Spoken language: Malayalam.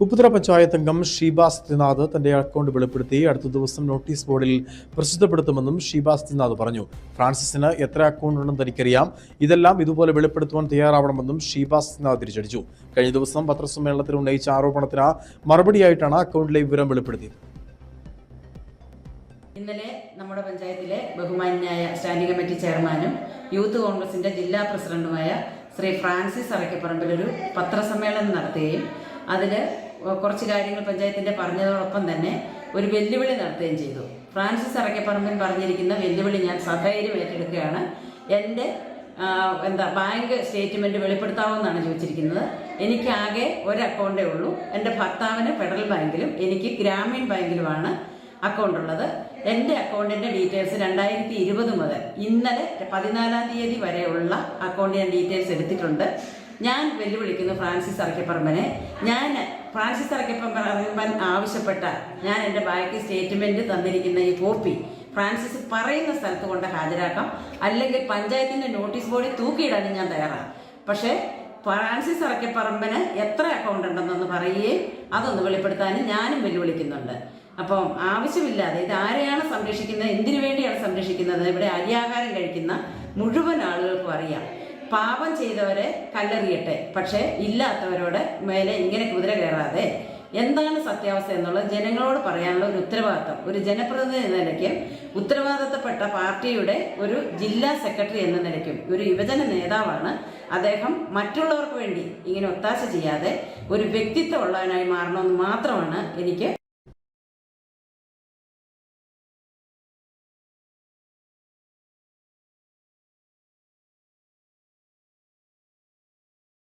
ഉപ്പുതറ പഞ്ചായത്ത് അംഗം ഷീബ സത്യനാഥ് തന്റെ അക്കൗണ്ട് വെളിപ്പെടുത്തി അടുത്ത ദിവസം നോട്ടീസ് ബോർഡിൽ പ്രസിദ്ധപ്പെടുത്തുമെന്നും ഷീബ സത്യനാഥ് പറഞ്ഞു. ഫ്രാൻസിസിന് എത്ര അക്കൗണ്ട് ഉണ്ടെന്ന് തനിക്കറിയാം, ഇതെല്ലാം ഇതുപോലെ വെളിപ്പെടുത്തുവാൻ തയ്യാറാവണമെന്നും ഷീബ സത്യനാഥ് തിരിച്ചടിച്ചു. കഴിഞ്ഞ ദിവസം പത്രസമ്മേളനത്തിൽ ഉന്നയിച്ച ആരോപണത്തിന് മറുപടിയായിട്ടാണ് അക്കൗണ്ടിലെ വിവരം വെളിപ്പെടുത്തിയത്. ഇന്നലെ നമ്മുടെ പഞ്ചായത്തിലെ ബഹുമാന്യനായ സ്റ്റാൻഡിംഗ് കമ്മിറ്റി ചെയർമാനും യൂത്ത് കോൺഗ്രസിന്റെ ജില്ലാ പ്രസിഡന്റുമായ ശ്രീ ഫ്രാൻസിസ് അറക്കപ്പറമ്പിൽ ഒരു പത്രസമ്മേളനം നടത്തുകയും അതിൽ കുറച്ച് കാര്യങ്ങൾ പഞ്ചായത്തിന്റെ പറഞ്ഞതോടൊപ്പം തന്നെ ഒരു വെല്ലുവിളി നടത്തുകയും ചെയ്തു. ഫ്രാൻസിസ് അറക്കപ്പറമ്പിൽ പറഞ്ഞിരിക്കുന്ന വെല്ലുവിളി ഞാൻ സധൈര്യം ഏറ്റെടുക്കുകയാണ്. എൻ്റെ ബാങ്ക് സ്റ്റേറ്റ്മെന്റ് വെളിപ്പെടുത്താവുമെന്നാണ് ചോദിച്ചിരിക്കുന്നത്. എനിക്ക് ആകെ ഒരു അക്കൗണ്ടേ ഉള്ളൂ. എൻ്റെ ഭർത്താവിന് ഫെഡറൽ ബാങ്കിലും എനിക്ക് ഗ്രാമീൺ ബാങ്കിലുമാണ് അക്കൗണ്ട് ഉള്ളത്. എൻ്റെ അക്കൗണ്ടിൻ്റെ ഡീറ്റെയിൽസ് 2020 മുതൽ ഇന്നലെ 14-ാം തീയതി വരെയുള്ള അക്കൗണ്ട് ഞാൻ ഡീറ്റെയിൽസ് എടുത്തിട്ടുണ്ട്. ഞാൻ വെല്ലുവിളിക്കുന്നു ഫ്രാൻസിസ് അറക്കപ്പറമ്പനെ. ഫ്രാൻസിസ് അറക്കപ്പറമ്പൻ ആവശ്യപ്പെട്ട ഞാൻ എൻ്റെ ബാങ്ക് സ്റ്റേറ്റ്മെന്റ് തന്നിരിക്കുന്ന ഈ കോപ്പി ഫ്രാൻസിസ് പറയുന്ന സ്ഥലത്ത് കൊണ്ട് ഹാജരാക്കാം, അല്ലെങ്കിൽ പഞ്ചായത്തിന്റെ നോട്ടീസ് ബോർഡിൽ തൂക്കിയിടാനും ഞാൻ തയ്യാറാണ്. പക്ഷേ ഫ്രാൻസിസ് അറക്കപ്പറമ്പന് എത്ര അക്കൗണ്ട് ഉണ്ടെന്നൊന്ന് പറയുകയും അതൊന്ന് വെളിപ്പെടുത്താനും ഞാനും വെല്ലുവിളിക്കുന്നുണ്ട്. അപ്പം ആവശ്യമില്ലാതെ ഇത് ആരെയാണ് സംരക്ഷിക്കുന്നത്, എന്തിനു വേണ്ടിയാണ് സംരക്ഷിക്കുന്നത്? ഇവിടെ അരിയാഹാരം കഴിക്കുന്ന മുഴുവൻ ആളുകൾക്കും അറിയാം. പാപം ചെയ്തവരെ കല്ലെറിയട്ടെ, പക്ഷേ ഇല്ലാത്തവരോട് മേലെ ഇങ്ങനെ കുതിര കയറാതെ എന്താണ് സത്യാവസ്ഥ എന്നുള്ളത് ജനങ്ങളോട് പറയാനുള്ള ഒരു ഉത്തരവാദിത്തം ഒരു ജനപ്രതിനിധി എന്ന നിലയ്ക്കും ഉത്തരവാദിത്തപ്പെട്ട പാർട്ടിയുടെ ഒരു ജില്ലാ സെക്രട്ടറി എന്ന നിലയ്ക്കും ഒരു യുവജന നേതാവാണ് അദ്ദേഹം. മറ്റുള്ളവർക്ക് വേണ്ടി ഇങ്ങനെ ഒത്താശ ചെയ്യാതെ ഒരു വ്യക്തിത്വം ഉള്ളവനായി മാറണമെന്ന് മാത്രമാണ് എനിക്ക്